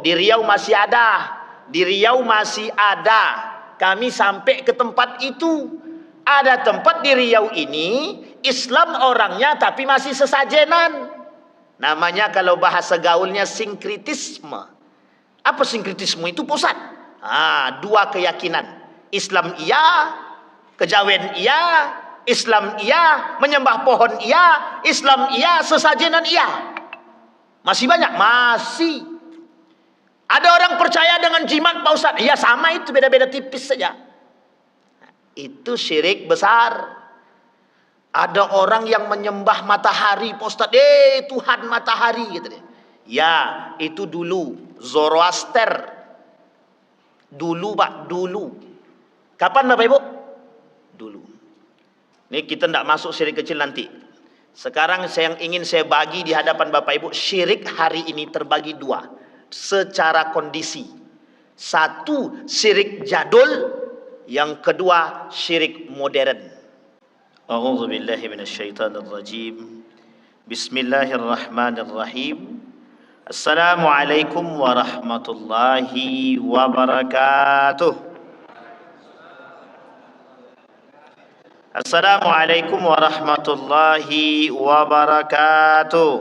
di Riau masih ada. Di Riau masih ada. Kami sampai ke tempat itu. Ada tempat di Riau ini, Islam orangnya tapi masih sesajenan. Namanya kalau bahasa gaulnya sinkritisme. Apa sinkritisme itu, Pak Ustaz? Dua keyakinan. Islam iya, kejawen iya, Islam iya, menyembah pohon iya, Islam iya, sesajenan iya. Masih banyak? Masih. Ada orang percaya dengan jimat, Pak Ustaz? Iya, sama itu, beda-beda tipis saja. Itu syirik besar. Ada orang yang menyembah matahari, Pak Ustaz. Tuhan matahari gitu deh. Ya, itu dulu Zoroaster. Dulu, Pak, dulu. Kapan, Bapak Ibu? Dulu. Ini kita tidak masuk syirik kecil nanti. Sekarang yang ingin saya bagi di hadapan Bapak Ibu, syirik hari ini terbagi dua secara kondisi. Satu, syirik jadul. Yang kedua, syirik modern. A'udzu billahi minasyaitonir rajim. Bismillahirrahmanirrahim. Assalamualaikum warahmatullahi wabarakatuh. Assalamualaikum warahmatullahi wabarakatuh.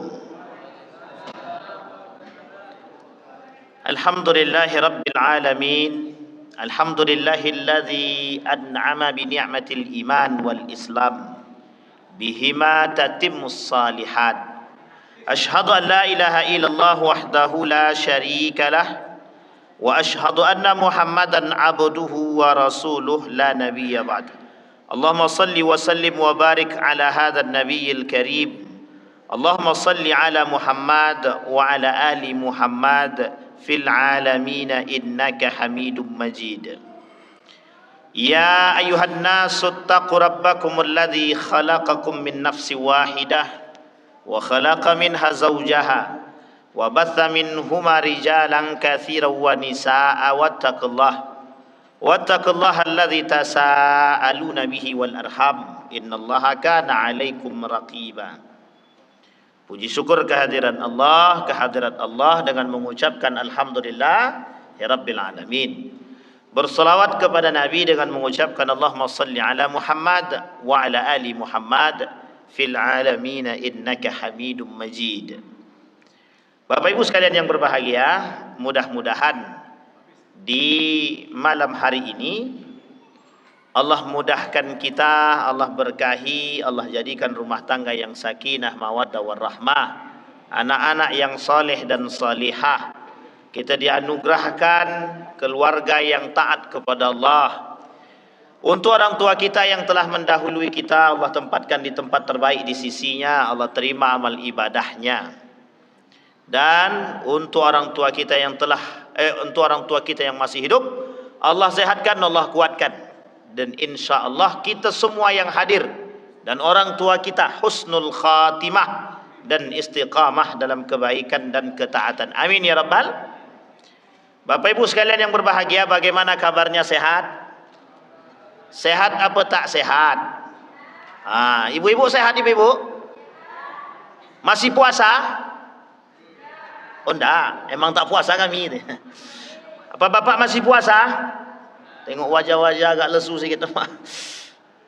Alhamdulillahi rabbil alamin. Alhamdulillahilladzi an'ama bi ni'matil iman wal islam. Bihima tatimmus salihat. Ashhadu an la ilaha illallah wahdahu la syarika lah. Wa ashhadu anna Muhammadan abduhu wa rasuluh la nabiyya ba'd. Allahumma salli wa sallim wa barik ala hadzal nabiyyil karim. Allahumma salli ala Muhammad wa ala ali Muhammad fil alamin innaka Hamidum Majid. Ya ayuhan nasu taqu rabbakumul ladzi khalaqakum min nafsin wahidah wa khalaqa minha zawjaha wa batha minhuma rijalan katsiran wa nisaa wattaqullaha alladzi tasaaluna bihi wal arham innallaha kana 'alaikum raqiba. Puji syukur kehadiran Allah dengan mengucapkan alhamdulillah ya rabbil alamin. Berselawat kepada Nabi dengan mengucapkan Allahumma salli ala Muhammad wa ala ali Muhammad fil alamin innaka Hamidum Majid. Bapak Ibu sekalian yang berbahagia, mudah-mudahan di malam hari ini Allah mudahkan kita, Allah berkahi, Allah jadikan rumah tangga yang sakinah, mawaddah warahmah, anak-anak yang saleh dan salihah. Kita dianugerahkan keluarga yang taat kepada Allah. Untuk orang tua kita yang telah mendahului kita, Allah tempatkan di tempat terbaik di sisinya, Allah terima amal ibadahnya. Dan untuk orang tua kita yang masih hidup, Allah sehatkan, Allah kuatkan. Dan insya Allah kita semua yang hadir dan orang tua kita husnul khatimah dan istiqamah dalam kebaikan dan ketaatan. Amin ya rabbal. Bapak Ibu sekalian yang berbahagia, bagaimana kabarnya? Sehat? Sehat apa tak sehat? Ibu-ibu sehat, ibu-ibu? Masih puasa? Oh enggak, emang tak puasa kami. Apa bapak masih puasa? Tengok wajah-wajah agak lesu sikit.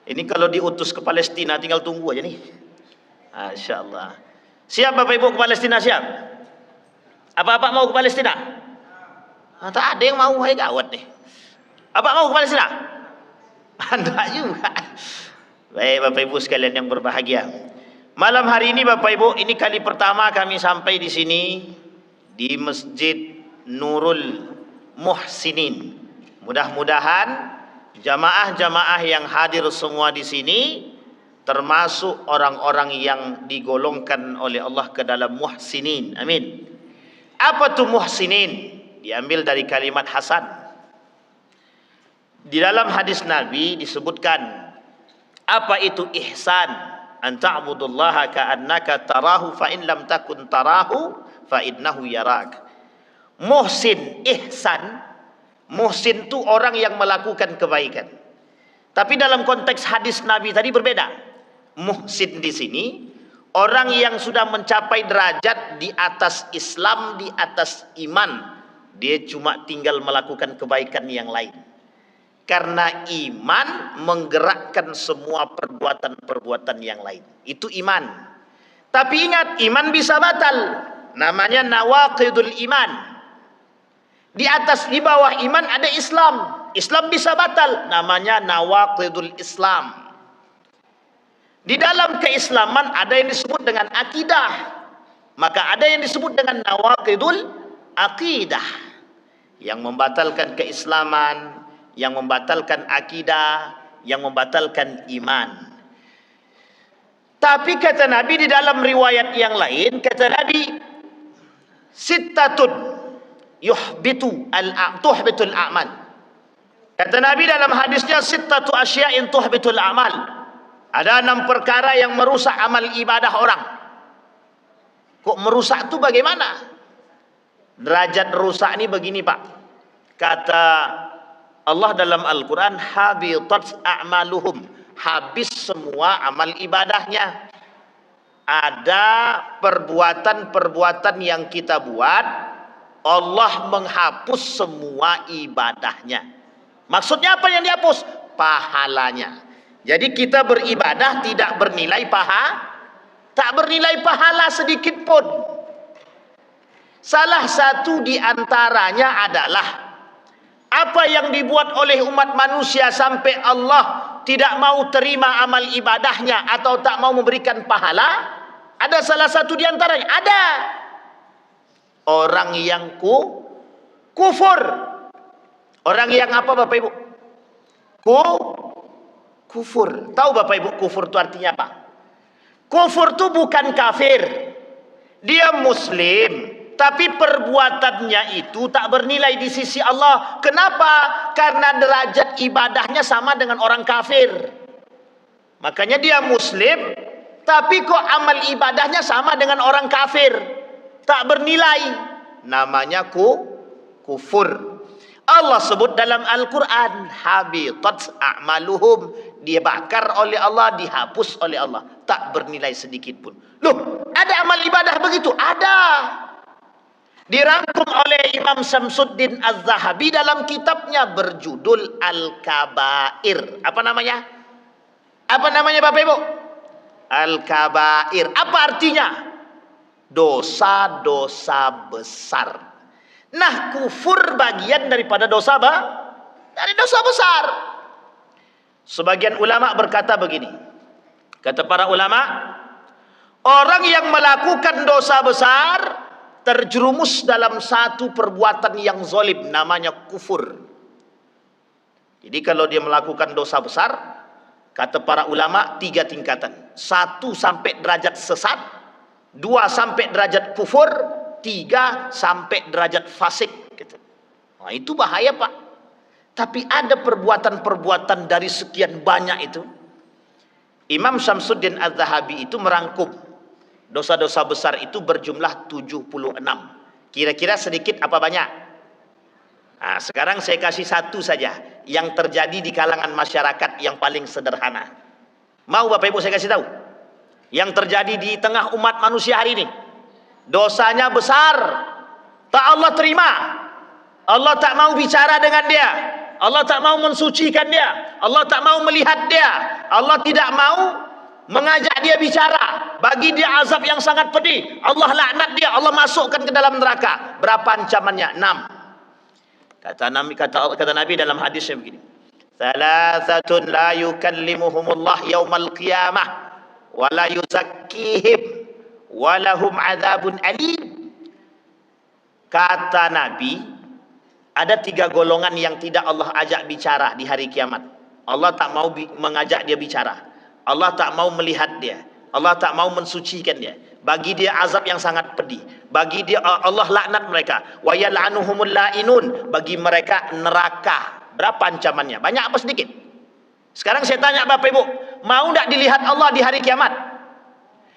Ini kalau diutus ke Palestina tinggal tunggu aja nih. Masya Allah. Siap Bapak Ibu ke Palestina, siap? Apa-apa mau ke Palestina? Tak ada yang mau, hai gawat nih. Apa mau ke Palestina? Enggak juga. Baik Bapak Ibu sekalian yang berbahagia. Malam hari ini Bapak Ibu, ini kali pertama kami sampai di sini di Masjid Nurul Muhsinin. Mudah-mudahan jamaah-jamaah yang hadir semua di sini termasuk orang-orang yang digolongkan oleh Allah ke dalam muhsinin. Amin. Apa tuh muhsinin? Diambil dari kalimat hasan. Di dalam hadis Nabi disebutkan apa itu ihsan? An ta'budullaha ka'annaka tarahu fa in lam takun tarahu fa innahu yarak. Muhsin, ihsan. Muhsin itu orang yang melakukan kebaikan. Tapi dalam konteks hadis Nabi tadi berbeda. Muhsin di sini orang yang sudah mencapai derajat di atas Islam, di atas iman, Dia cuma tinggal melakukan kebaikan yang lain. Karena iman menggerakkan semua perbuatan-perbuatan yang lain. Itu iman. Tapi ingat, iman bisa batal. Namanya nawaqidul iman. Di atas, di bawah iman ada Islam. Islam bisa batal. Namanya nawaqidul Islam. Di dalam keislaman ada yang disebut dengan akidah. Maka ada yang disebut dengan nawaqidul akidah. Yang membatalkan keislaman, yang membatalkan akidah, yang membatalkan iman. Tapi kata Nabi di dalam riwayat yang lain, kata Nabi, sittatun tuhbitul a'mal. Kata Nabi dalam hadisnya, sittatu asya'in tuhbitul a'mal. Ada 6 perkara yang merusak amal ibadah orang. Kok merusak itu bagaimana? Derajat rusak ini begini Pak. Kata Allah dalam Al-Quran, habitat a'maluhum. Habis semua amal ibadahnya. Ada perbuatan-perbuatan yang kita buat, Allah menghapus semua ibadahnya. Maksudnya apa yang dihapus? Pahalanya. Jadi kita beribadah tidak bernilai tak bernilai pahala sedikit pun. Salah satu di antaranya adalah apa yang dibuat oleh umat manusia sampai Allah tidak mau terima amal ibadahnya atau tak mau memberikan pahala. Ada salah satu di antaranya. Ada orang yang kufur. Orang yang apa Bapak Ibu? Kufur. Tahu Bapak Ibu kufur itu artinya apa? Kufur itu bukan kafir. Dia muslim, tapi perbuatannya itu tak bernilai di sisi Allah. Kenapa? Karena derajat ibadahnya sama dengan orang kafir. Makanya dia muslim, tapi kok amal ibadahnya sama dengan orang kafir. Tak bernilai. Namanya kufur. Allah sebut dalam Al-Quran, habitat a'maluhum. Dia bakar oleh Allah, dihapus oleh Allah. Tak bernilai sedikit pun. Loh, ada amal ibadah begitu? Ada. Dirangkum oleh Imam Syamsuddin Az-Zahabi dalam kitabnya berjudul Al-Kabair. Apa namanya? Apa namanya Bapak Ibu? Al-Kabair. Apa artinya? Dosa-dosa besar. Nah, kufur bagian daripada dosa dari dosa besar. Sebagian ulama berkata begini. Kata para ulama, orang yang melakukan dosa besar terjerumus dalam satu perbuatan yang zalim, namanya kufur. Jadi kalau dia melakukan dosa besar, kata para ulama 3 tingkatan. 1 sampai derajat sesat, 2 sampai derajat kufur, 3 sampai derajat fasik. Nah, itu bahaya Pak. Tapi ada perbuatan-perbuatan dari sekian banyak itu. Imam Syamsuddin Az-Zahabi itu merangkum dosa-dosa besar itu berjumlah 76. Kira-kira sedikit apa banyak? Nah, sekarang saya kasih 1 saja yang terjadi di kalangan masyarakat yang paling sederhana. Mau Bapak Ibu saya kasih tahu? Yang terjadi di tengah umat manusia hari ini. Dosanya besar. Tak Allah terima. Allah tak mau bicara dengan dia. Allah tak mau mensucikan dia. Allah tak mau melihat dia. Allah tidak mau mengajak dia bicara. Bagi dia azab yang sangat pedih. Allah laknat dia. Allah masukkan ke dalam neraka. Berapa ancamannya? 6. Kata Nabi dalam hadisnya begini. Thalathatun la yukallimuhumullah yawmal qiyamah wa la yuzakkihim wa lahum azabun alim. Kata Nabi, ada 3 golongan yang tidak Allah ajak bicara di hari kiamat. Allah tak mau mengajak dia bicara. Allah tak mau melihat dia. Allah tak mau mensucikan dia. Bagi dia azab yang sangat pedih. Bagi dia Allah laknat mereka. Wa yal'anuhumul la'inun. Bagi mereka neraka. Berapa ancamannya? Banyak apa sedikit? Sekarang saya tanya Bapak Ibu, mau tak dilihat Allah di hari kiamat?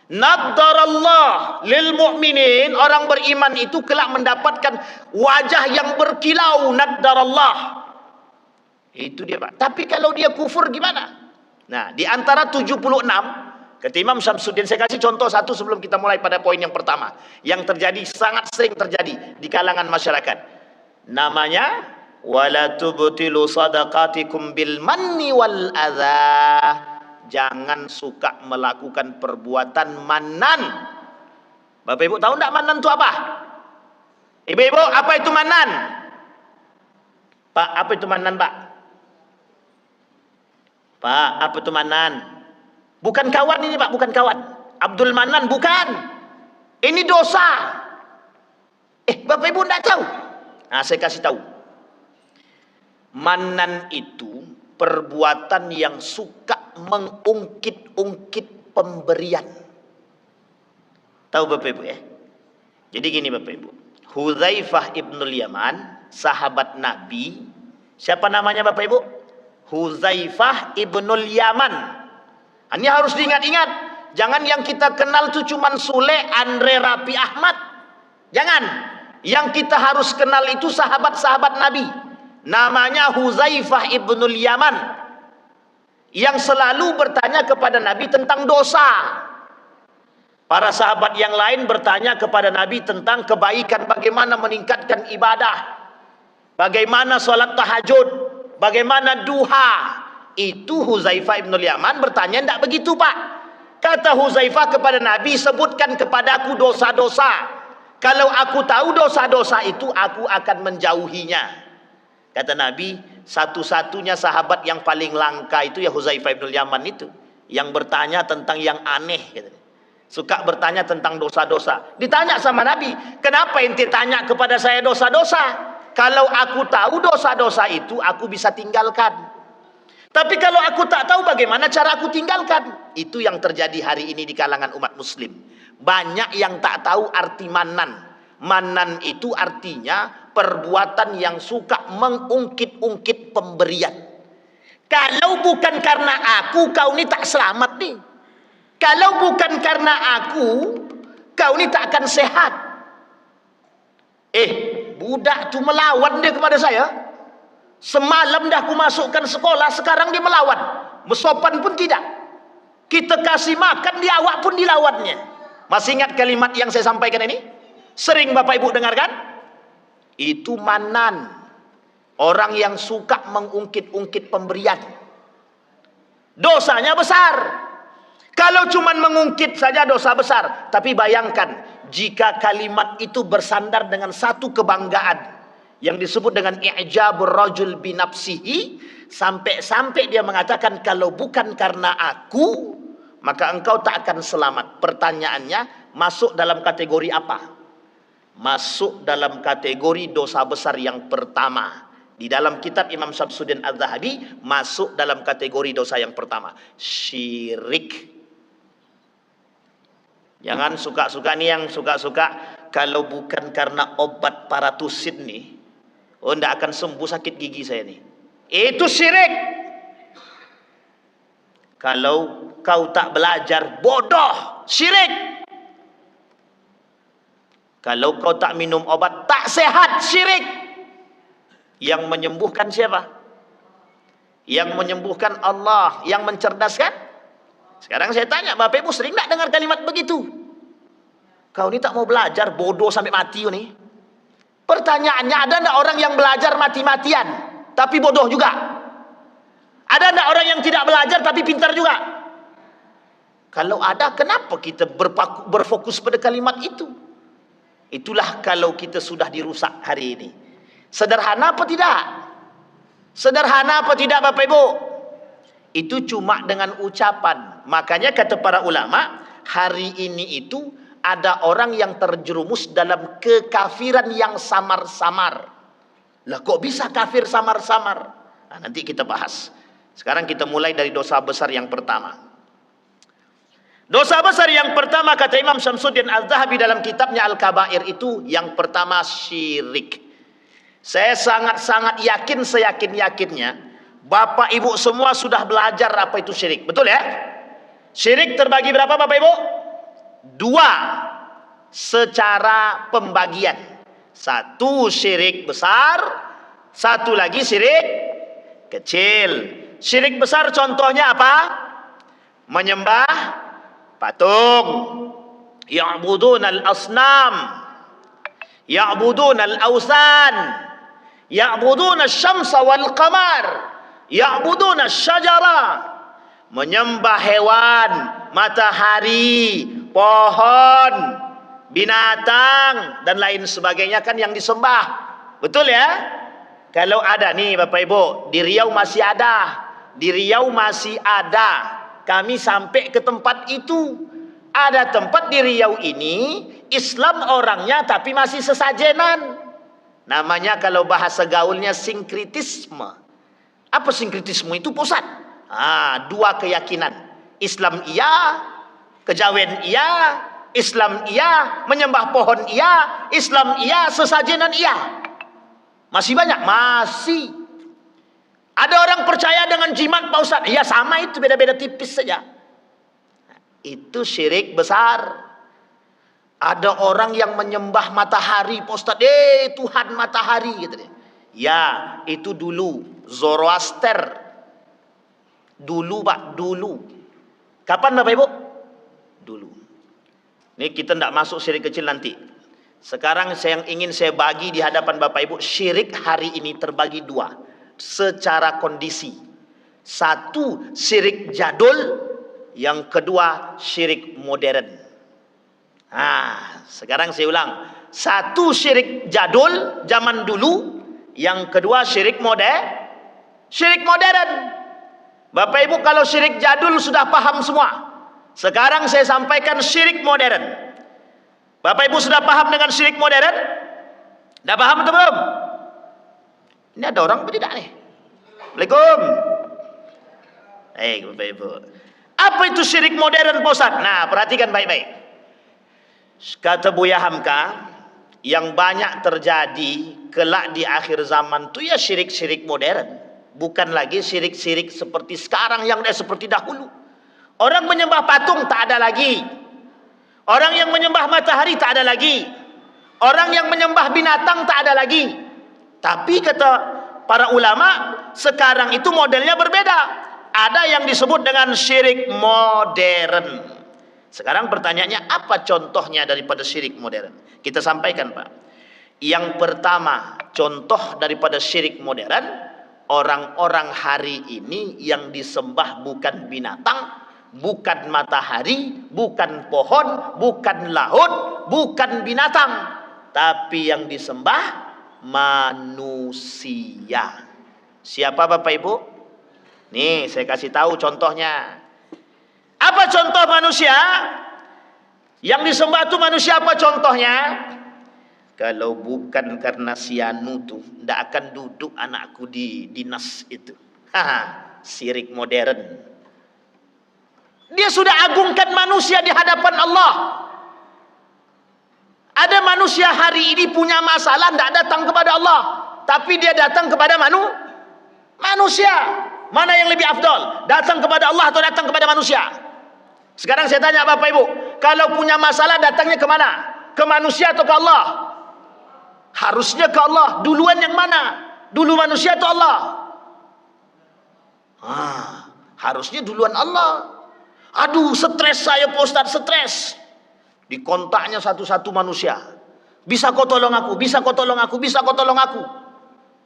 Naddarallah lil mu'minin, orang beriman itu kelak mendapatkan wajah yang berkilau. Naddarallah. Itu dia Pak. Tapi kalau dia kufur gimana? Nah, di antara 76, kata Imam Syamsuddin, saya kasih contoh 1 sebelum kita mulai pada poin yang pertama, yang terjadi, sangat sering terjadi di kalangan masyarakat. Namanya wala tubtilu sadaqatikum bil manni wal adza. Jangan suka melakukan perbuatan manan. Bapak Ibu tahu enggak manan itu apa? Ibu-ibu, apa itu manan? Pak, apa itu manan, Pak? Pak, apa itu manan? Bukan kawan ini, Pak, bukan kawan. Abdul Manan, bukan. Ini dosa. Bapak Ibu enggak tahu? Nah, saya kasih tahu. Manan itu perbuatan yang suka mengungkit-ungkit pemberian. Tahu Bapak Ibu ya? Jadi gini Bapak Ibu. Hudzaifah ibnul Yaman, sahabat Nabi. Siapa namanya Bapak Ibu? Hudzaifah ibnul Yaman. Ini harus diingat-ingat. Jangan yang kita kenal itu cuman Sule, Andre, Rapi, Ahmad. Jangan. Yang kita harus kenal itu sahabat-sahabat Nabi. Namanya Hudzaifah ibnul Yaman. Yang selalu bertanya kepada Nabi tentang dosa. Para sahabat yang lain bertanya kepada Nabi tentang kebaikan, bagaimana meningkatkan ibadah, bagaimana sholat tahajud, bagaimana duha. Itu Hudzaifah ibnul Yaman bertanya, tidak begitu Pak. Kata Hudzaifah kepada Nabi, sebutkan kepadaku dosa-dosa. Kalau aku tahu dosa-dosa itu, aku akan menjauhinya. Kata Nabi, satu-satunya sahabat yang paling langka itu ya Hudzaifah ibnul Yaman itu, yang bertanya tentang yang aneh gitu. Suka bertanya tentang dosa-dosa. Ditanya sama Nabi, kenapa ente tanya kepada saya dosa-dosa? Kalau aku tahu dosa-dosa itu, aku bisa tinggalkan. Tapi kalau aku tak tahu bagaimana cara aku tinggalkan. Itu yang terjadi hari ini di kalangan umat muslim. Banyak yang tak tahu arti manan. Manan itu artinya perbuatan yang suka mengungkit-ungkit pemberian. Kalau bukan karena aku, kau ini tak selamat nih. Kalau bukan karena aku, kau ini tak akan sehat. Budak tu melawan dia kepada saya. Semalam dah aku masukkan sekolah, sekarang dia melawan. Bersopan pun tidak. Kita kasih makan, dia awak pun dilawannya. Masih ingat kalimat yang saya sampaikan ini? Sering Bapak Ibu dengarkan? Itu manan. Orang yang suka mengungkit-ungkit pemberian. Dosanya besar. Kalau cuma mengungkit saja dosa besar. Tapi bayangkan, jika kalimat itu bersandar dengan satu kebanggaan yang disebut dengan i'jabur rajul binafsihi, sampai-sampai dia mengatakan, kalau bukan karena aku, maka engkau tak akan selamat. Pertanyaannya, masuk dalam kategori apa? Masuk dalam kategori dosa besar yang pertama. Di dalam kitab Imam Syamsuddin Az-Zahabi, masuk dalam kategori dosa yang pertama, syirik. Jangan suka-suka nih, yang suka-suka kalau bukan karena obat paratusin nih, ndak akan sembuh sakit gigi saya nih. Itu syirik. Kalau kau tak belajar, bodoh, syirik. Kalau kau tak minum obat, tak sehat, syirik. Yang menyembuhkan siapa? Yang menyembuhkan Allah. Yang mencerdaskan? Sekarang saya tanya, Bapak Ibu sering tak dengar kalimat begitu? Kau ni tak mau belajar, bodoh sampai mati kau ni. Pertanyaannya, ada tak orang yang belajar mati-matian tapi bodoh juga? Ada tak orang yang tidak belajar tapi pintar juga? Kalau ada, kenapa kita berfokus pada kalimat itu? Itulah kalau kita sudah dirusak hari ini. Sederhana apa tidak? Sederhana apa tidak Bapak Ibu? Itu cuma dengan ucapan. Makanya kata para ulama, hari ini itu ada orang yang terjerumus dalam kekafiran yang samar-samar. Lah kok bisa kafir samar-samar? Nah, nanti kita bahas. Sekarang kita mulai dari dosa besar yang pertama. Dosa besar yang pertama kata Imam Syamsuddin Az-Zahabi dalam kitabnya Al-Kabair itu, yang pertama syirik. Saya sangat-sangat yakin, seyakin-yakinnya Bapak Ibu semua sudah belajar apa itu syirik. Betul ya? Syirik terbagi berapa Bapak Ibu? Dua secara pembagian. Satu syirik besar, satu lagi syirik kecil. Syirik besar contohnya apa? Menyembah patung. Ya'budun al-asnam, ya'budun al-awsan, Ya'buduna syamsa wal qamar, ya'buduna syajara, menyembah hewan, matahari, pohon, binatang dan lain sebagainya kan yang disembah. Betul ya? Kalau ada nih Bapak Ibu, di Riau masih ada. Di Riau masih ada. Kami sampai ke tempat itu. Ada tempat di Riau ini, Islam orangnya tapi masih sesajenan. Namanya kalau bahasa gaulnya sinkritisme. Apa sinkritisme itu, Pusat? Dua keyakinan. Islam iya, kejawen iya, Islam iya, menyembah pohon iya, Islam iya, sesajenan iya. Masih banyak, masih. Ada orang percaya dengan jimat, Pak Ustaz. Ya sama itu, beda-beda tipis saja. Itu syirik besar. Ada orang yang menyembah matahari, Pak Ustaz. Tuhan matahari gitu deh. Ya, itu dulu Zoroaster. Dulu Pak, dulu. Kapan Bapak Ibu? Dulu. Ini kita tidak masuk syirik kecil nanti. Sekarang yang ingin saya bagi di hadapan Bapak Ibu, syirik hari ini terbagi dua secara kondisi. Satu, syirik jadul. Yang kedua, syirik modern. Sekarang saya ulang. Satu, syirik jadul zaman dulu. Yang kedua, syirik modern. Syirik modern. Bapak Ibu kalau syirik jadul sudah paham semua. Sekarang saya sampaikan syirik modern. Bapak Ibu sudah paham dengan syirik modern? Sudah paham atau belum? Ini ada orang apa tidak nih? Assalamualaikum. Bapak Ibu. Apa itu syirik modern, Pak Ustaz? Nah, perhatikan baik-baik. Kata Buya Hamka, yang banyak terjadi kelak di akhir zaman itu ya syirik-syirik modern. Bukan lagi syirik-syirik seperti sekarang yang seperti dahulu. Orang menyembah patung tak ada lagi. Orang yang menyembah matahari tak ada lagi. Orang yang menyembah binatang tak ada lagi. Tapi kata para ulama, sekarang itu modelnya berbeda. Ada yang disebut dengan syirik modern. Sekarang pertanyaannya, apa contohnya daripada syirik modern? Kita sampaikan Pak. Yang pertama, contoh daripada syirik modern, orang-orang hari ini yang disembah bukan binatang, bukan matahari, bukan pohon, bukan laut, bukan binatang, tapi yang disembah manusia. Siapa Bapak Ibu? Nih saya kasih tahu contohnya. Apa contoh manusia? Yang disembah itu manusia, apa contohnya? Kalau bukan karena si Anu tuh, tidak akan duduk anakku di dinas itu. Syirik modern. Dia sudah agungkan manusia di hadapan Allah. Ada manusia hari ini punya masalah, tidak datang kepada Allah, tapi dia datang kepada manusia. Mana yang lebih afdal? Datang kepada Allah atau datang kepada manusia? Sekarang saya tanya Bapak Ibu, kalau punya masalah datangnya ke mana? Ke manusia atau ke Allah? Harusnya ke Allah. Duluan yang mana? Dulu manusia atau Allah? Harusnya duluan Allah. Aduh, stres saya Pak Ustaz, stres. Dikontaknya satu-satu manusia. Bisa kau tolong aku? Bisa kau tolong aku? Bisa kau tolong aku?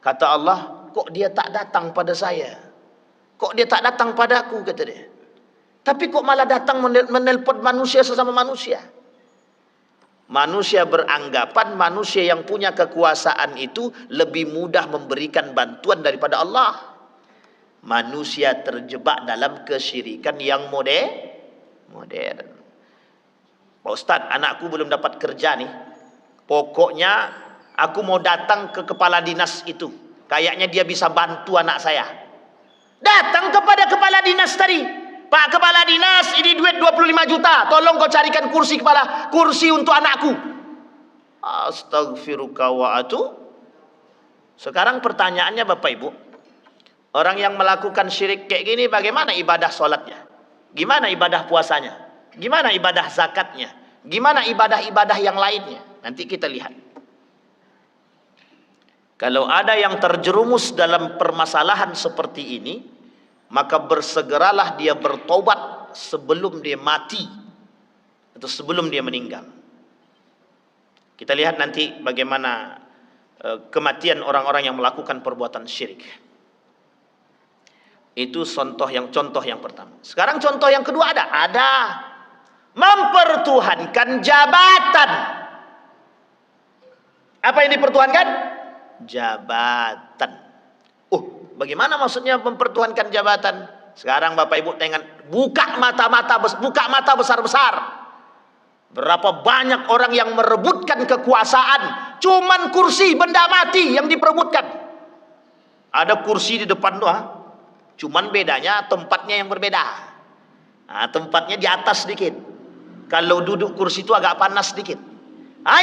Kata Allah, kok dia tak datang pada saya? Kok dia tak datang padaku? Kata dia. Tapi kok malah datang menelpon manusia sesama manusia? Manusia beranggapan manusia yang punya kekuasaan itu lebih mudah memberikan bantuan daripada Allah. Manusia terjebak dalam kesyirikan yang modern. Pak Ustaz, anakku belum dapat kerja nih. Pokoknya aku mau datang ke kepala dinas itu. Kayaknya dia bisa bantu anak saya. Datang kepada kepala dinas tadi. Pak kepala dinas, ini duit 25 juta. Tolong kau carikan kursi untuk anakku. Astaghfirullah wa atubu. Sekarang pertanyaannya Bapak Ibu. Orang yang melakukan syirik kayak gini, bagaimana ibadah sholatnya? Gimana ibadah puasanya? Gimana ibadah zakatnya? Gimana ibadah-ibadah yang lainnya? Nanti kita lihat. Kalau ada yang terjerumus dalam permasalahan seperti ini, maka bersegeralah dia bertobat sebelum dia mati atau sebelum dia meninggal. Kita lihat nanti bagaimana kematian orang-orang yang melakukan perbuatan syirik. Itu contoh yang pertama. Sekarang contoh yang kedua ada mempertuhankan jabatan. Apa yang dipertuhankan? Jabatan. Bagaimana maksudnya mempertuhankan jabatan? Sekarang Bapak Ibu buka mata besar-besar. Berapa banyak orang yang merebutkan kekuasaan, cuman kursi, benda mati yang diperebutkan. Ada kursi di depan doa, cuman bedanya tempatnya yang berbeda. Tempatnya di atas sedikit. Kalau duduk kursi itu agak panas sedikit.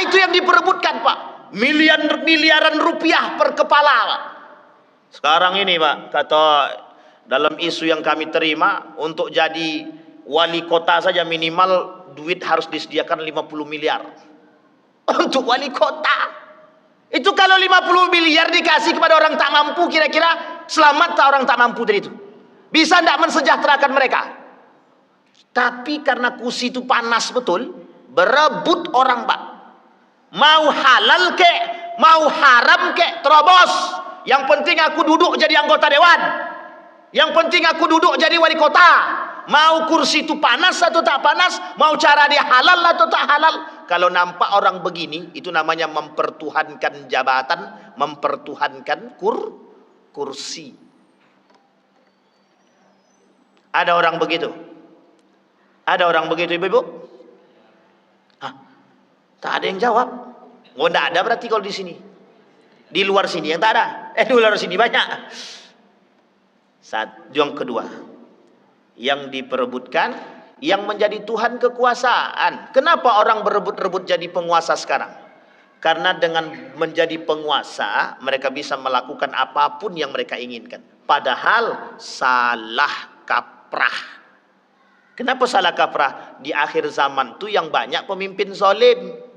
Itu yang diperebutkan, Pak. Miliaran rupiah per kepala, Pak. Sekarang ini, Pak, kata dalam isu yang kami terima, untuk jadi wali kota saja minimal duit harus disediakan 50 miliar. Untuk wali kota. Itu kalau 50 miliar dikasih kepada orang tak mampu, kira-kira selamat tak orang tak mampu dari itu? Bisa tidak mensejahterakan mereka? Tapi karena kursi itu panas betul, berebut orang, Pak. Mau halal kek, mau haram kek, terobos. Yang penting aku duduk jadi anggota dewan. Yang penting aku duduk jadi wali kota. Mau kursi itu panas atau tak panas, mau cara dia halal atau tak halal. Kalau nampak orang begini, itu namanya mempertuhankan jabatan, mempertuhankan kursi. Ada orang begitu? Ada orang begitu, Ibu-ibu? Tak ada yang jawab. Tidak ada berarti kalau di sini. Di luar sini yang tak ada. Di luar sini banyak. Yang kedua, yang diperebutkan, yang menjadi Tuhan kekuasaan. Kenapa orang berebut-rebut jadi penguasa sekarang? Karena dengan menjadi penguasa, mereka bisa melakukan apapun yang mereka inginkan. Padahal salah kaprah. Kenapa salah kaprah? Di akhir zaman itu yang banyak pemimpin zalim.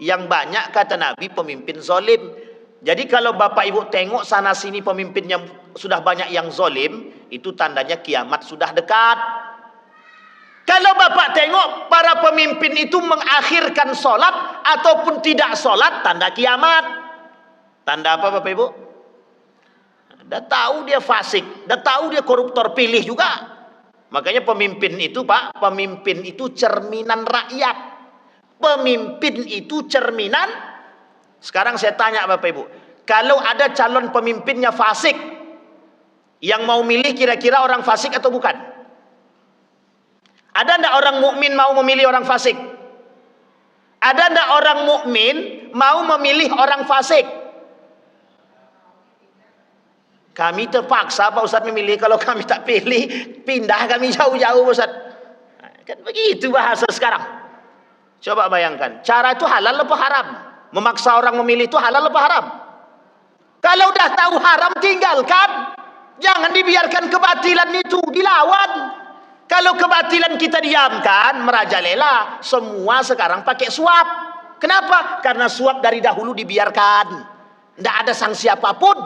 Yang banyak, kata Nabi, pemimpin zalim. Jadi kalau Bapak Ibu tengok sana sini pemimpinnya sudah banyak yang zalim, itu tandanya kiamat sudah dekat. Kalau Bapak tengok para pemimpin itu mengakhirkan sholat ataupun tidak sholat, tanda kiamat. Tanda apa, Bapak Ibu? Dah tahu dia fasik, dah tahu dia koruptor, pilih juga. Makanya pemimpin itu, Pak, pemimpin itu cerminan rakyat. Pemimpin itu cerminan. Sekarang saya tanya Bapak Ibu, kalau ada calon pemimpinnya fasik, yang mau milih kira-kira orang fasik atau bukan? Ada enggak orang mukmin mau memilih orang fasik? Ada enggak orang mukmin mau memilih orang fasik? Kami terpaksa Pak Ustaz memilih. Kalau kami tak pilih, pindah kami jauh-jauh Ustaz. Kan begitu bahasa sekarang. Coba bayangkan, cara itu halal apa haram? Memaksa orang memilih itu halal apa haram? Kalau dah tahu haram, tinggalkan. Jangan dibiarkan kebatilan itu dilawan. Kalau kebatilan kita diamkan, merajalela. Semua sekarang pakai suap. Kenapa? Karena suap dari dahulu dibiarkan. Tidak ada sanksi apapun.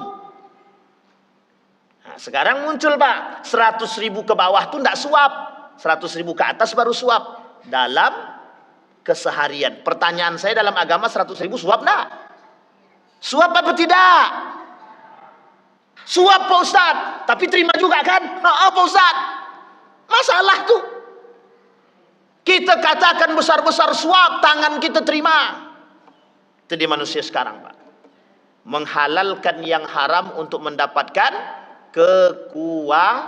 Nah, sekarang muncul Pak, 100.000 ke bawah itu tidak suap. 100.000 ke atas baru suap. Dalam keseharian. Pertanyaan saya, dalam agama 100.000 suap enggak? Suap apa tidak? Suap Pak Ustaz, tapi terima juga kan? Pak Ustaz, masalah tuh. Kita katakan besar-besar suap, tangan kita terima. Itu di manusia sekarang, Pak. Menghalalkan yang haram untuk mendapatkan kekuasaan.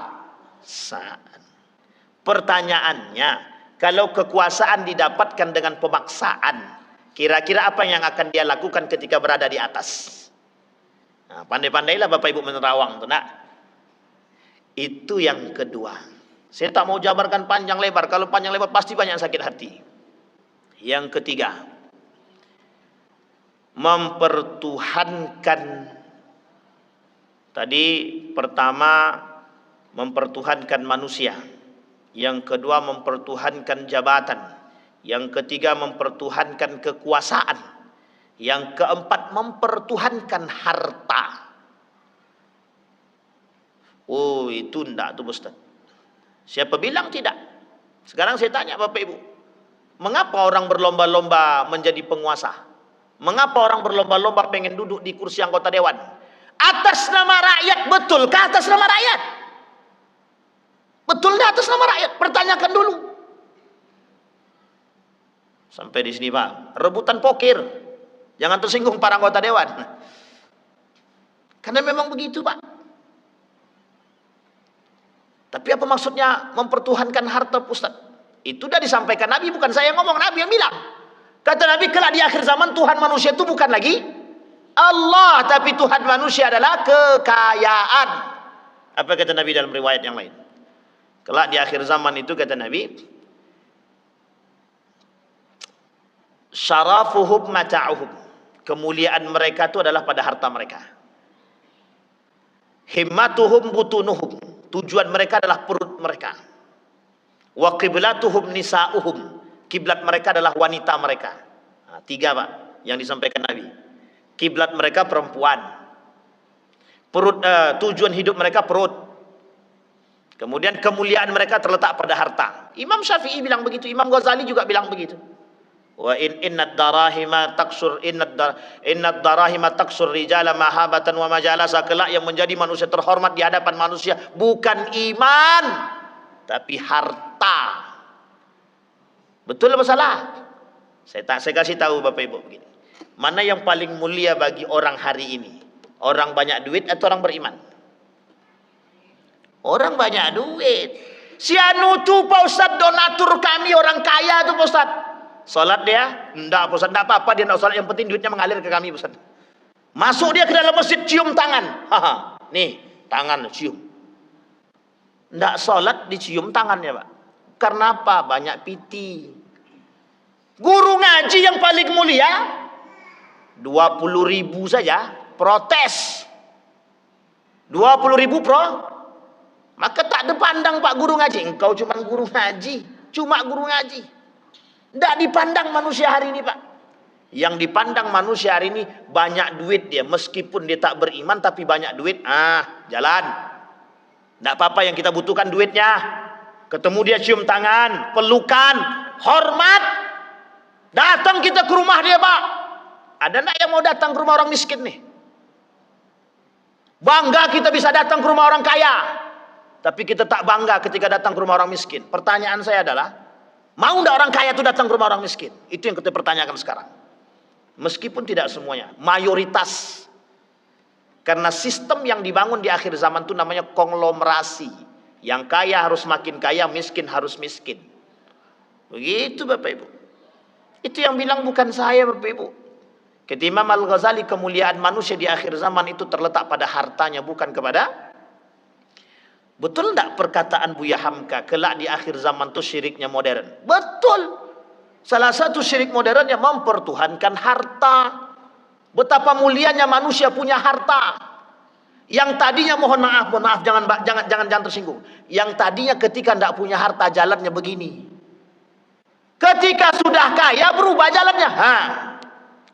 Pertanyaannya, kalau kekuasaan didapatkan dengan pemaksaan, kira-kira apa yang akan dia lakukan ketika berada di atas? Nah, pandai-pandailah Bapak Ibu menerawang tuh, nak. Itu yang kedua. Saya tak mau jabarkan panjang lebar. Kalau panjang lebar pasti banyak sakit hati. Yang ketiga, mempertuhankan. Tadi pertama mempertuhankan manusia. Yang kedua mempertuhankan jabatan. Yang ketiga mempertuhankan kekuasaan. Yang keempat mempertuhankan harta. Oh, itu enggak tuh Ustaz. Siapa bilang tidak? Sekarang saya tanya Bapak Ibu, mengapa orang berlomba-lomba menjadi penguasa? Mengapa orang berlomba-lomba pengen duduk di kursi anggota dewan? Atas nama rakyat, betulkah atas nama rakyat? Betulnya atas nama rakyat? Pertanyakan dulu. Sampai di sini Pak, rebutan pokir. Jangan tersinggung para anggota dewan. Karena memang begitu Pak. Tapi apa maksudnya mempertuhankan harta Ustaz? Itu sudah disampaikan Nabi, bukan saya yang ngomong, Nabi yang bilang. Kata Nabi, kelak di akhir zaman Tuhan manusia itu bukan lagi Allah, tapi Tuhan manusia adalah kekayaan. Apa kata Nabi dalam riwayat yang lain? Kelak di akhir zaman itu kata Nabi, syarafuhum mata'uhum. Kemuliaan mereka itu adalah pada harta mereka. Himmatuhum butunuhum. Tujuan mereka adalah perut mereka. Wa qiblatuhum nisa'uhum. Kiblat mereka adalah wanita mereka. Nah, 3 Pak yang disampaikan Nabi. Kiblat mereka perempuan. Tujuan hidup mereka perut. Kemudian kemuliaan mereka terletak pada harta. Imam Syafi'i bilang begitu, Imam Ghazali juga bilang begitu. Wa innad darahima taksur rijala mahabatan wa majalasa. Kelak yang menjadi manusia terhormat di hadapan manusia bukan iman, tapi harta. Betul apa salah? Saya kasih tahu Bapak Ibu begini. Mana yang paling mulia bagi orang hari ini? Orang banyak duit atau orang beriman? Orang banyak duit. Si anu tu Pak Ustaz, donatur kami orang kaya tu Pak Ustaz. Salat dia? Enggak Pak Ustaz, enggak apa-apa dia nak salat, yang penting duitnya mengalir ke kami Pak Ustaz. Masuk dia ke dalam masjid cium tangan. Haha, nih, tangan cium. Enggak salat dicium tangannya, Pak. Karena apa? Banyak piti. Guru ngaji yang paling mulia 20.000 saja protes. 20.000 maka tak dipandang Pak guru ngaji. Engkau cuma guru ngaji, cuma guru ngaji. Tidak dipandang manusia hari ini Pak. Yang dipandang manusia hari ini banyak duit dia, meskipun dia tak beriman tapi banyak duit. Jalan. Tidak apa-apa, yang kita butuhkan duitnya. Ketemu dia cium tangan, pelukan, hormat. Datang kita ke rumah dia Pak. Ada enggak yang mau datang ke rumah orang miskin nih? Bangga kita bisa datang ke rumah orang kaya, tapi kita tak bangga ketika datang ke rumah orang miskin. Pertanyaan saya adalah, mau enggak orang kaya itu datang ke rumah orang miskin? Itu yang kita pertanyakan sekarang. Meskipun tidak semuanya, mayoritas. Karena sistem yang dibangun di akhir zaman itu namanya konglomerasi. Yang kaya harus makin kaya, miskin harus miskin. Begitu Bapak Ibu. Itu yang bilang bukan saya Bapak Ibu. Kata Imam Al-Ghazali, kemuliaan manusia di akhir zaman itu terletak pada hartanya, bukan kepada. Betul tidak perkataan Buya Hamka, kelak di akhir zaman itu syiriknya modern? Betul. Salah satu syirik modern yang mempertuhankan harta. Betapa mulianya manusia punya harta. Yang tadinya, mohon maaf, jangan tersinggung. Yang tadinya ketika tidak punya harta jalannya begini. Ketika sudah kaya berubah jalannya.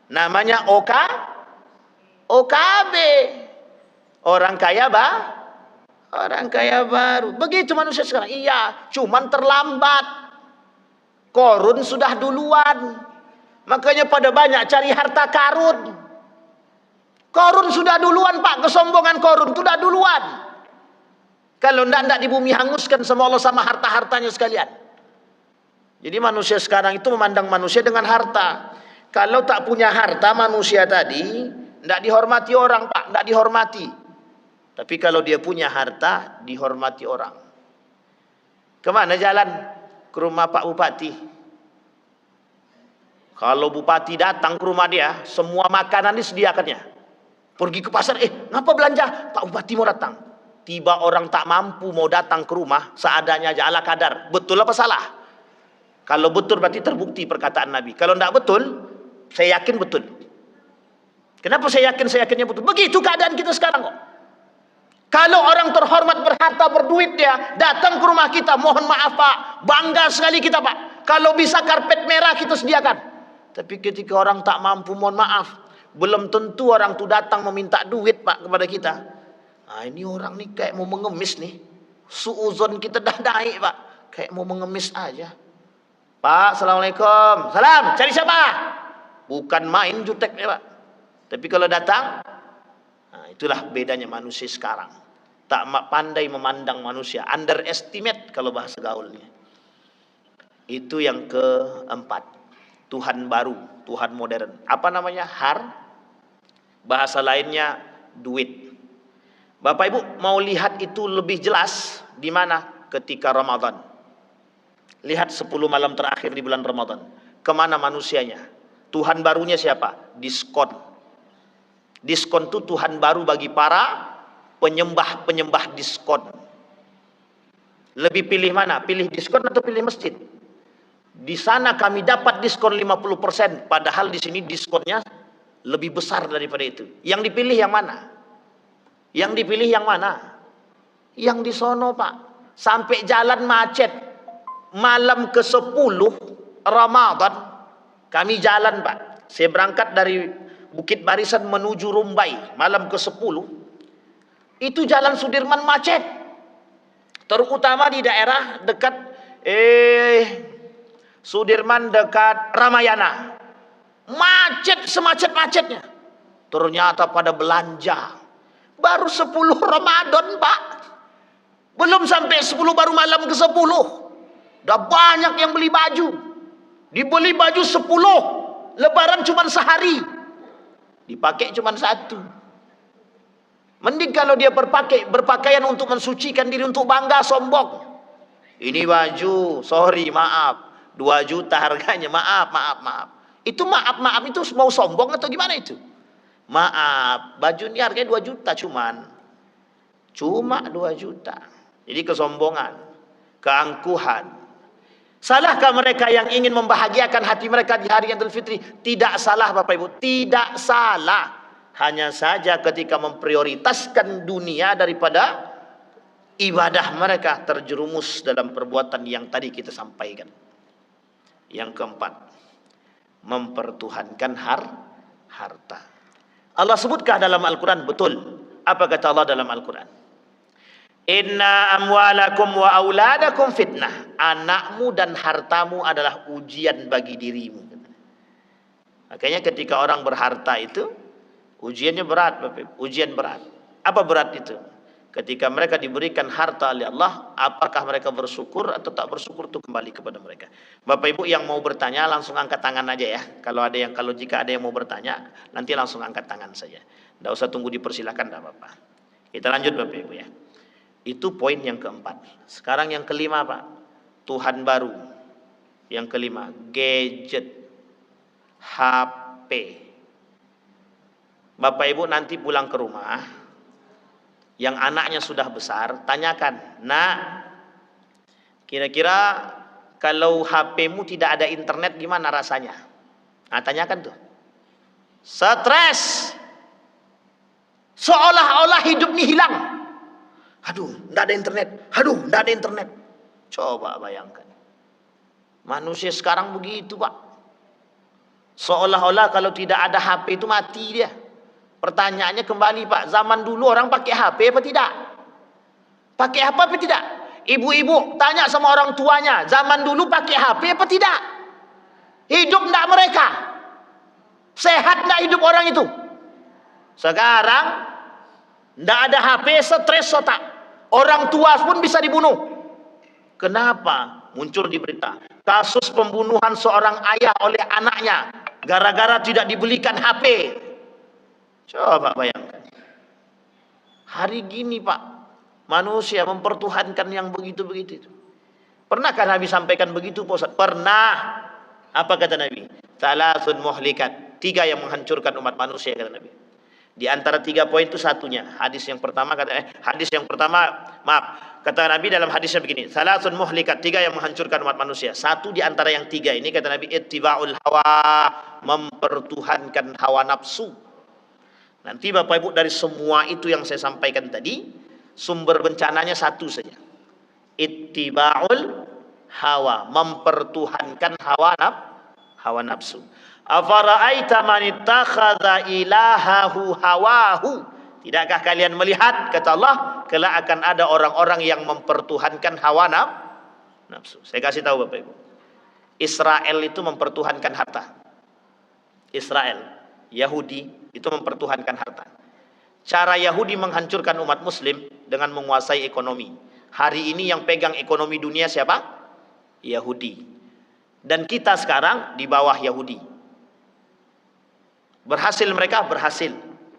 Namanya OKB. Orang kaya orang kaya baru. Begitu manusia sekarang. Iya, cuman terlambat. Korun sudah duluan. Makanya pada banyak cari harta karun. Korun sudah duluan Pak. Kesombongan korun sudah duluan. Kalau tidak di bumi hanguskan sama Allah sama harta-hartanya sekalian. Jadi manusia sekarang itu memandang manusia dengan harta. Kalau tak punya harta manusia tadi, tidak dihormati orang Pak, tidak dihormati. Tapi kalau dia punya harta, dihormati orang. Kemana jalan? Ke rumah Pak Bupati. Kalau Bupati datang ke rumah dia, semua makanan disediakannya. Pergi ke pasar, ngapa belanja? Pak Bupati mau datang. Tiba orang tak mampu mau datang ke rumah, seadanya aja, ala kadar. Betul apa salah? Kalau betul berarti terbukti perkataan Nabi. Kalau tidak betul, saya yakin betul. Kenapa saya yakinnya betul? Begitu keadaan kita sekarang kok. Kalau orang terhormat, berharta, berduit dia datang ke rumah kita, mohon maaf Pak, bangga sekali kita Pak. Kalau bisa karpet merah kita sediakan. Tapi ketika orang tak mampu, mohon maaf, belum tentu orang itu datang meminta duit Pak kepada kita. Ini orang nih kayak mau mengemis nih. Suuzon kita dah naik Pak. Kayak mau mengemis aja. Pak, assalamualaikum. Salam, cari siapa? Bukan main juteknya Pak. Tapi kalau datang, nah, itulah bedanya manusia sekarang. Tak pandai memandang manusia, underestimate kalau bahasa gaulnya. Itu yang keempat. Tuhan baru, Tuhan modern. Apa namanya? Bahasa lainnya duit. Bapak Ibu mau lihat itu lebih jelas di mana? Ketika Ramadan. Lihat 10 malam terakhir di bulan Ramadan. Kemana manusianya? Tuhan barunya siapa? Diskon. Diskon itu Tuhan baru bagi para penyembah-penyembah diskon. Lebih pilih mana? Pilih diskon atau pilih masjid? Di sana kami dapat diskon 50%, padahal di sini diskonnya lebih besar daripada itu. Yang dipilih yang mana? Yang dipilih yang mana? Yang di sono Pak. Sampai jalan macet. Malam ke-10 Ramadan kami jalan Pak. Saya berangkat dari Bukit Barisan menuju Rumbai malam ke-10. Itu jalan Sudirman macet. Terutama di daerah dekat Sudirman dekat Ramayana. Macet semacet-macetnya. Ternyata pada belanja. Baru 10 Ramadan Pak. Belum sampai 10 baru malam ke-10. Udah banyak yang beli baju. Dibeli baju 10. Lebaran cuma sehari. Dipakai cuma satu. Mending kalau dia berpakaian untuk mensucikan diri, untuk bangga, sombong. Ini baju, sorry, maaf. 2 juta harganya, maaf. Itu maaf itu mau sombong atau gimana itu? Maaf, baju ini harganya 2 juta cuma 2 juta. Jadi kesombongan, keangkuhan. Salahkah mereka yang ingin membahagiakan hati mereka di hari Idul Fitri? Tidak salah Bapak Ibu, tidak salah. Hanya saja ketika memprioritaskan dunia daripada ibadah mereka, terjerumus dalam perbuatan yang tadi kita sampaikan. Yang keempat, mempertuhankan harta. Allah sebutkah dalam Al-Quran? Betul. Apa kata Allah dalam Al-Quran? Inna amwalakum wa auladakum fitnah. Anakmu dan hartamu adalah ujian bagi dirimu. Makanya ketika orang berharta itu ujiannya berat, ujian berat. Apa berat itu? Ketika mereka diberikan harta oleh Allah, apakah mereka bersyukur atau tak bersyukur, itu kembali kepada mereka. Bapak Ibu yang mau bertanya langsung angkat tangan aja ya. Kalau jika ada yang mau bertanya, nanti langsung angkat tangan saja. Tidak usah tunggu dipersilahkan, tidak apa-apa. Kita lanjut Bapak Ibu ya. Itu poin yang keempat. Sekarang yang kelima Pak, Tuhan baru. Yang kelima, gadget, HP. Bapak Ibu nanti pulang ke rumah, yang anaknya sudah besar, tanyakan, nak, kira-kira kalau HP-mu tidak ada internet gimana rasanya? Nah, tanyakan tuh. Stres. Seolah-olah hidup ini hilang. Aduh, tidak ada internet. Aduh, tidak ada internet. Coba bayangkan. Manusia sekarang begitu Pak. Seolah-olah kalau tidak ada HP itu mati dia. Pertanyaannya kembali Pak, zaman dulu orang pakai HP apa tidak? Pakai HP apa tidak? Ibu-ibu tanya sama orang tuanya, zaman dulu pakai HP apa tidak? Hidup enggak mereka? Sehat enggak hidup orang itu? Sekarang enggak ada HP, stres otak. Orang tua pun bisa dibunuh. Kenapa? Muncul di berita. Kasus pembunuhan seorang ayah oleh anaknya gara-gara tidak dibelikan HP. Coba bayangkan. Hari gini Pak, manusia mempertuhankan yang begitu-begitu. Pernahkah Nabi sampaikan begitu Pak Ustaz? Pernah. Apa kata Nabi? Thalathun muhlikat. 3 yang menghancurkan umat manusia kata Nabi. Di antara 3 poin itu satunya. Hadis yang pertama kata Nabi dalam hadisnya begini. Thalathun muhlikat. 3 yang menghancurkan umat manusia. Satu di antara yang 3 ini kata Nabi, ittiba'ul hawa, mempertuhankan hawa nafsu. Nanti Bapak Ibu dari semua itu yang saya sampaikan tadi, sumber bencananya satu saja. Ittiba'ul hawa, mempertuhankan hawa nafsu. Afara'aita man ittakhadha ilahahu hawahu. Tidakkah kalian melihat, kata Allah, kelak akan ada orang-orang yang mempertuhankan hawa nafsu. Saya kasih tahu Bapak Ibu. Israel itu mempertuhankan harta. Israel, Yahudi itu mempertuhankan harta. Cara Yahudi menghancurkan umat muslim dengan menguasai ekonomi. Hari ini yang pegang ekonomi dunia siapa? Yahudi. Dan kita sekarang di bawah Yahudi. Berhasil mereka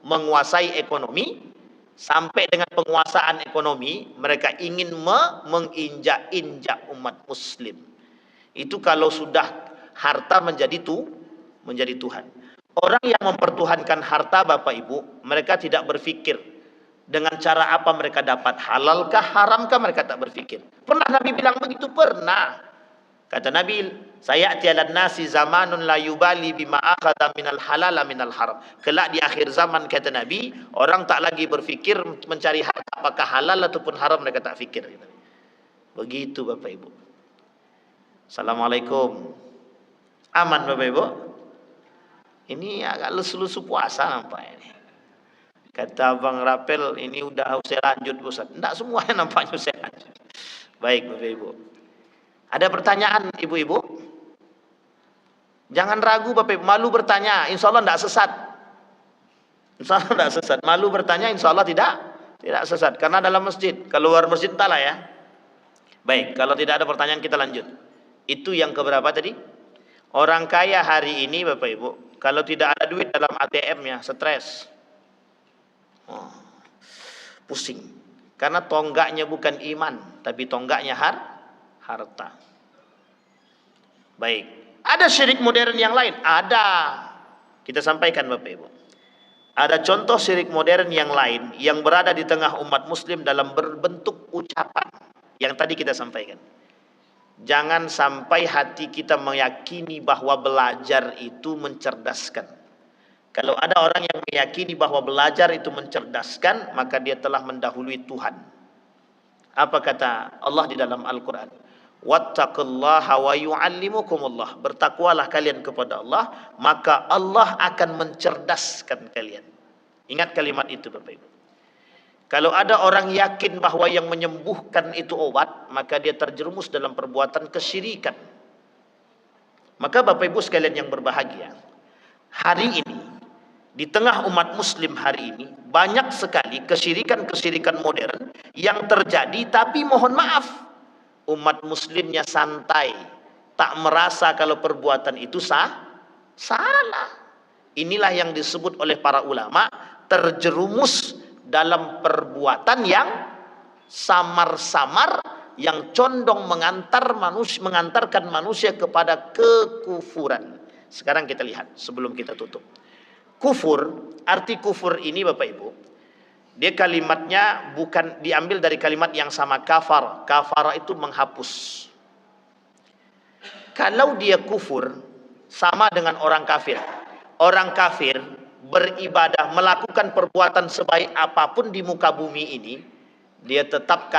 menguasai ekonomi. Sampai dengan penguasaan ekonomi, mereka ingin menginjak-injak umat muslim. Itu kalau sudah harta menjadi Tuhan. Orang yang mempertuhankan harta, Bapak Ibu, mereka tidak berpikir dengan cara apa mereka dapat, halalkah, haramkah, mereka tak berpikir. Pernah Nabi bilang begitu? Pernah. Kata Nabi, sayati 'alan nasi zamanun la yubali bima akhadha minal halala minal haram. Kelak di akhir zaman, kata Nabi, orang tak lagi berfikir mencari harta apakah halal ataupun haram, mereka tak fikir. Begitu Bapak Ibu. Assalamualaikum. Aman Bapak Ibu? Ini agak lesu-lesu puasa nampaknya ini. Kata Bang Rapel, ini udah usai lanjut Ustaz. Tidak semuanya nampaknya usai lanjut. Baik Bapak Ibu. Ada pertanyaan ibu-ibu? Jangan ragu Bapak Ibu, malu bertanya, insya Allah tidak sesat. Insya Allah tidak sesat. Malu bertanya, insya Allah tidak sesat. Karena dalam masjid, keluar masjid entahlah ya. Baik, kalau tidak ada pertanyaan kita lanjut. Itu yang keberapa tadi? Orang kaya hari ini Bapak Ibu, kalau tidak ada duit dalam ATM-nya, stres. Pusing. Karena tonggaknya bukan iman, tapi tonggaknya harta. Baik. Ada syirik modern yang lain? Ada. Kita sampaikan Bapak Ibu. Ada contoh syirik modern yang lain yang berada di tengah umat muslim dalam berbentuk ucapan. Yang tadi kita sampaikan. Jangan sampai hati kita meyakini bahwa belajar itu mencerdaskan. Kalau ada orang yang meyakini bahwa belajar itu mencerdaskan, maka dia telah mendahului Tuhan. Apa kata Allah di dalam Al-Quran? Wattaqullaha wa yu'allimukumullah. Bertakwalah kalian kepada Allah, maka Allah akan mencerdaskan kalian. Ingat kalimat itu Bapak Ibu. Kalau ada orang yakin bahwa yang menyembuhkan itu obat, maka dia terjerumus dalam perbuatan kesyirikan. Maka Bapak Ibu sekalian yang berbahagia, hari ini di tengah umat muslim hari ini banyak sekali kesyirikan-kesyirikan modern yang terjadi, tapi mohon maaf, umat muslimnya santai, tak merasa kalau perbuatan itu salah. Inilah yang disebut oleh para ulama terjerumus dalam perbuatan yang samar-samar, yang condong mengantarkan manusia kepada kekufuran. Sekarang kita lihat sebelum kita tutup. Kufur, arti kufur ini Bapak Ibu, dia kalimatnya bukan diambil dari kalimat yang sama, kafar. Kafar itu menghapus. Kalau dia kufur, sama dengan orang kafir. Orang kafir beribadah, melakukan perbuatan sebaik apapun di muka bumi ini, dia tetap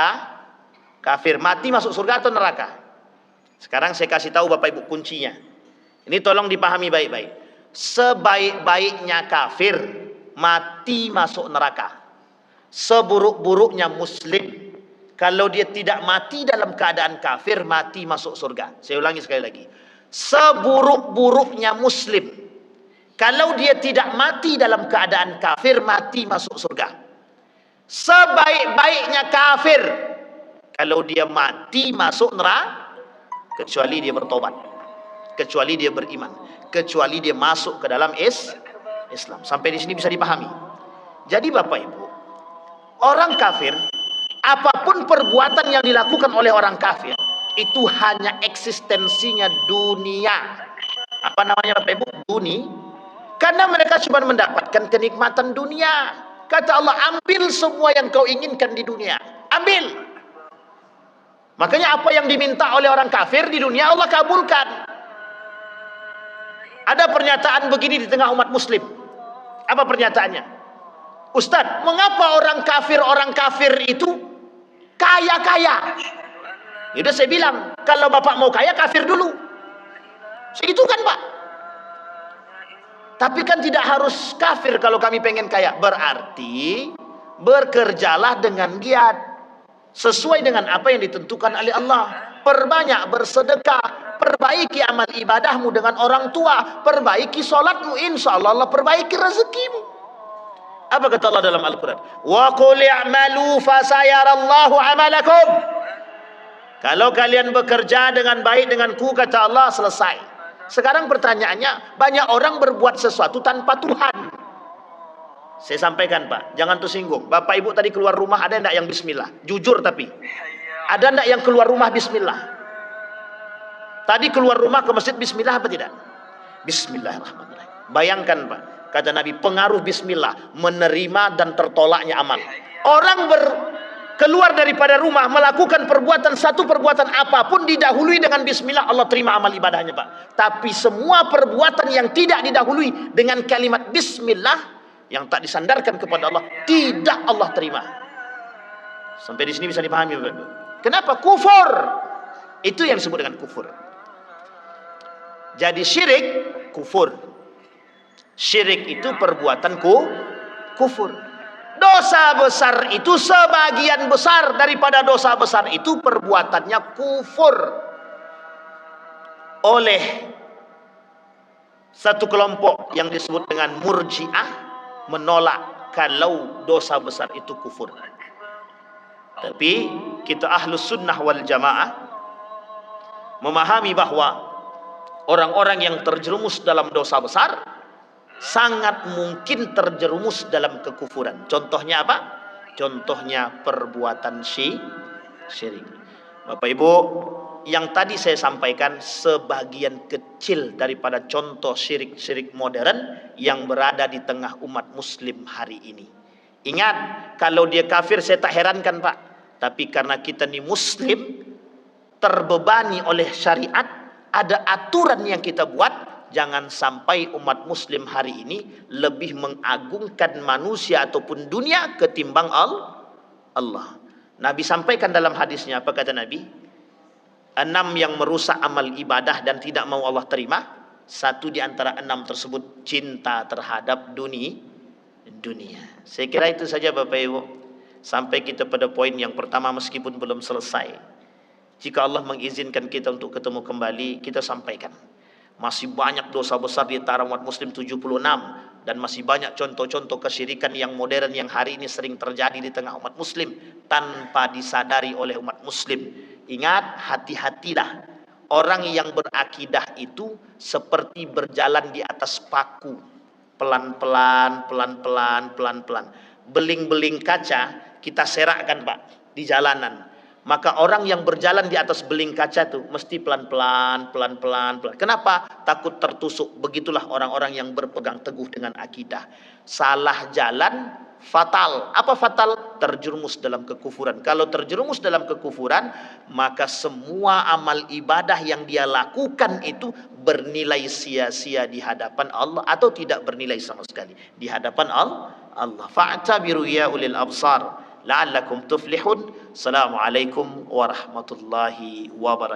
kafir, mati masuk surga atau neraka. Sekarang saya kasih tahu Bapak Ibu kuncinya. Ini tolong dipahami baik-baik. Sebaik-baiknya kafir, mati masuk neraka. Seburuk-buruknya muslim, kalau dia tidak mati dalam keadaan kafir, mati masuk surga. Saya ulangi sekali lagi. Seburuk-buruknya muslim, kalau dia tidak mati dalam keadaan kafir, mati masuk surga. Sebaik-baiknya kafir, kalau dia mati masuk neraka, kecuali dia bertobat, kecuali dia beriman, kecuali dia masuk ke dalam Islam. Sampai di sini bisa dipahami. Jadi Bapak Ibu, orang kafir, apapun perbuatan yang dilakukan oleh orang kafir, itu hanya eksistensinya dunia. Apa namanya Bapak Ibu? Dunia. Karena mereka cuma mendapatkan kenikmatan dunia. Kata Allah, ambil semua yang kau inginkan di dunia. Ambil. Makanya apa yang diminta oleh orang kafir di dunia, Allah kabulkan. Ada pernyataan begini di tengah umat muslim. Apa pernyataannya? Ustadz, mengapa orang kafir itu kaya-kaya? Yaudah saya bilang, kalau bapak mau kaya, kafir dulu. Segitu kan Pak? Tapi kan tidak harus kafir kalau kami pengen kaya. Berarti bekerjalah dengan giat sesuai dengan apa yang ditentukan oleh Allah. Perbanyak bersedekah, perbaiki amal ibadahmu dengan orang tua, perbaiki solatmu, insya Allah perbaiki rezekimu. Apa kata Allah dalam Al-Quran? Wa qul i'malu fasayarallahu amalakum. Kalau kalian bekerja dengan baik denganku, kata Allah, selesai. Sekarang pertanyaannya, banyak orang berbuat sesuatu tanpa Tuhan. Saya sampaikan Pak, jangan tersinggung. Bapak Ibu tadi keluar rumah, ada enggak yang bismillah? Jujur tapi. Ada enggak yang keluar rumah bismillah? Tadi keluar rumah ke masjid bismillah apa tidak? Bismillahirrahmanirrahim. Bayangkan Pak, kata Nabi, pengaruh bismillah menerima dan tertolaknya amal. Orang keluar daripada rumah melakukan satu perbuatan apapun didahului dengan bismillah, Allah terima amal ibadahnya Pak. Tapi semua perbuatan yang tidak didahului dengan kalimat bismillah, yang tak disandarkan kepada Allah, tidak Allah terima. Sampai di sini bisa dipahami Bapak? Kenapa? Kufur. Itu yang disebut dengan kufur. Jadi syirik kufur. Syirik itu perbuatan kufur. Dosa besar itu, sebagian besar daripada dosa besar itu perbuatannya kufur. Oleh satu kelompok yang disebut dengan Murji'ah, menolak kalau dosa besar itu kufur. Tapi kita Ahlus Sunnah wal Jamaah memahami bahwa orang-orang yang terjerumus dalam dosa besar sangat mungkin terjerumus dalam kekufuran. Contohnya apa? Contohnya perbuatan syirik. Bapak Ibu, yang tadi saya sampaikan sebagian kecil daripada contoh syirik-syirik modern yang berada di tengah umat muslim hari ini. Ingat, kalau dia kafir saya tak herankan Pak. Tapi karena kita ini muslim, terbebani oleh syariat, ada aturan yang kita buat. Jangan sampai umat muslim hari ini lebih mengagungkan manusia ataupun dunia ketimbang Allah. Nabi sampaikan dalam hadisnya, apa kata Nabi? 6 yang merusak amal ibadah dan tidak mau Allah terima. Satu di antara 6 tersebut, cinta terhadap dunia. Saya kira itu saja Bapak Ibu. Sampai kita pada poin yang pertama meskipun belum selesai. Jika Allah mengizinkan kita untuk ketemu kembali, kita sampaikan. Masih banyak dosa besar di antara umat muslim 76. Dan masih banyak contoh-contoh kesyirikan yang modern yang hari ini sering terjadi di tengah umat muslim tanpa disadari oleh umat muslim. Ingat, hati-hatilah. Orang yang berakidah itu seperti berjalan di atas paku. Pelan-pelan, pelan-pelan, pelan-pelan. Beling-beling kaca kita serakkan Pak di jalanan. Maka orang yang berjalan di atas beling kaca itu mesti pelan-pelan, pelan-pelan, pelan. Kenapa? Takut tertusuk. Begitulah orang-orang yang berpegang teguh dengan akidah. Salah jalan, fatal. Apa fatal? Terjerumus dalam kekufuran. Kalau terjerumus dalam kekufuran, maka semua amal ibadah yang dia lakukan itu bernilai sia-sia di hadapan Allah atau tidak bernilai sama sekali di hadapan Allah. Fa'tabiru ya ulil absar la'allakum tuflihun. Assalamualaikum warahmatullahi wabarakatuh.